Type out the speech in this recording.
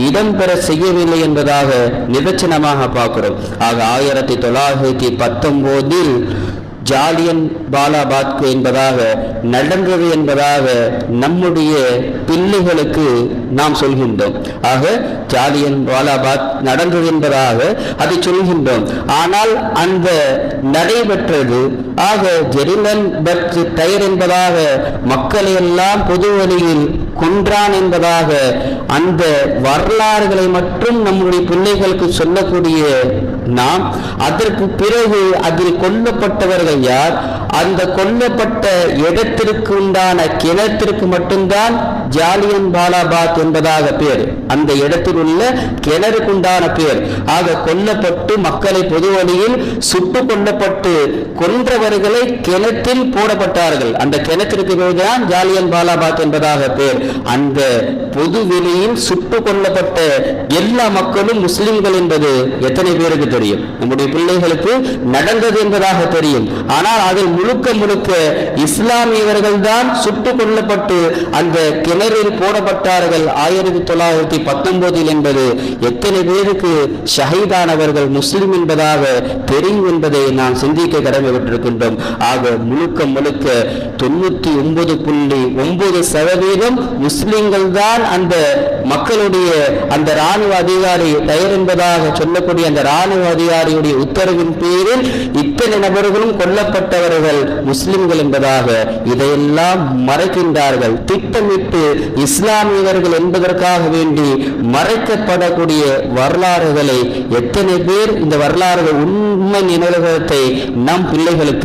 இடம்பெற செய்யவில்லை என்பதாக நிதர்சனமாக பார்க்கிறோம். ஆக 1919 ஜாலியன் வாலாபாக் என்பதாக நடந்தது என்பதாக நம்முடைய பிள்ளைகளுக்கு நாம் சொல்கின்றோம். ஆக ஜாலியன் வாலாபாக் நடந்தது என்பதாக அதை சொல்கின்றோம். ஆனால் அந்த நடைபெற்றது ஆக ஜெரிமன் பர்த் டயர் என்பதாக மக்களை எல்லாம் பொது வழியில் கொன்றான் என்பதாக அந்த வரலாறுகளை மட்டும் நம்முடைய பிள்ளைகளுக்கு சொல்லக்கூடிய நாம் அதற்கு பிறகு அதில் கொல்லப்பட்டவர்கள் யார், அந்த கொல்லப்பட்ட இடத்திற்கு உண்டான கிணத்திற்கு மட்டும்தான் ஜாலியன் வாலாபாக் என்பதாக பேர், அந்த இடத்தில் உள்ள கிணறுக்கு உண்டான பேர். ஆக கொல்லப்பட்டு மக்களை பொது வழியில் சுட்டு கொல்லப்பட்டு கொன்றவர்களை கிணற்றில் போடப்பட்டார்கள். அந்த கிணத்திற்கு பேர்தான் ஜாலியன் வாலாபாக் என்பதாக பேர். அந்த பொது வெளியில் சுட்டு கொல்லப்பட்ட எல்லா மக்களும் முஸ்லிம்கள் என்பது எத்தனை பேருக்கு தெரியும்? நம்முடைய பிள்ளைகளுக்கு நடந்தது என்பதாக தெரியும். ஆனால் அதில் முழுக்க முழுக்க இஸ்லாமியவர்கள் தான் சுட்டு கொல்லப்பட்டு அந்த கிணறில் போடப்பட்டார்கள் 1919 என்பது எத்தனை பேருக்கு ஷஹீதானவர்கள் முஸ்லிம் என்பதாக தெரியும் என்பதை நாம் சிந்திக்க கடமைப்பட்டிருக்கின்றோம். ஆக முழுக்க முழுக்க 99.9% முஸ்லிம்கள் தான் அந்த மக்களுடைய அந்த இராணுவ அதிகாரி டயர் என்பதாக சொல்லக்கூடிய அந்த இராணுவ அதிகாரியுடைய உத்தரவின் பேரில் இத்தனை நபர்களும் கொல்லப்பட்டவர்கள் முஸ்லிம்கள் என்பதாக இதையெல்லாம் மறைக்கின்றார்கள். திட்டமிட்டு இஸ்லாமியர்கள் என்பதற்காக வேண்டி மறைக்கப்படக்கூடிய வரலாறுகளை எத்தனை பேர் இந்த வரலாறுகள் உண்மை நினைவகத்தை நம் பிள்ளைகளுக்கு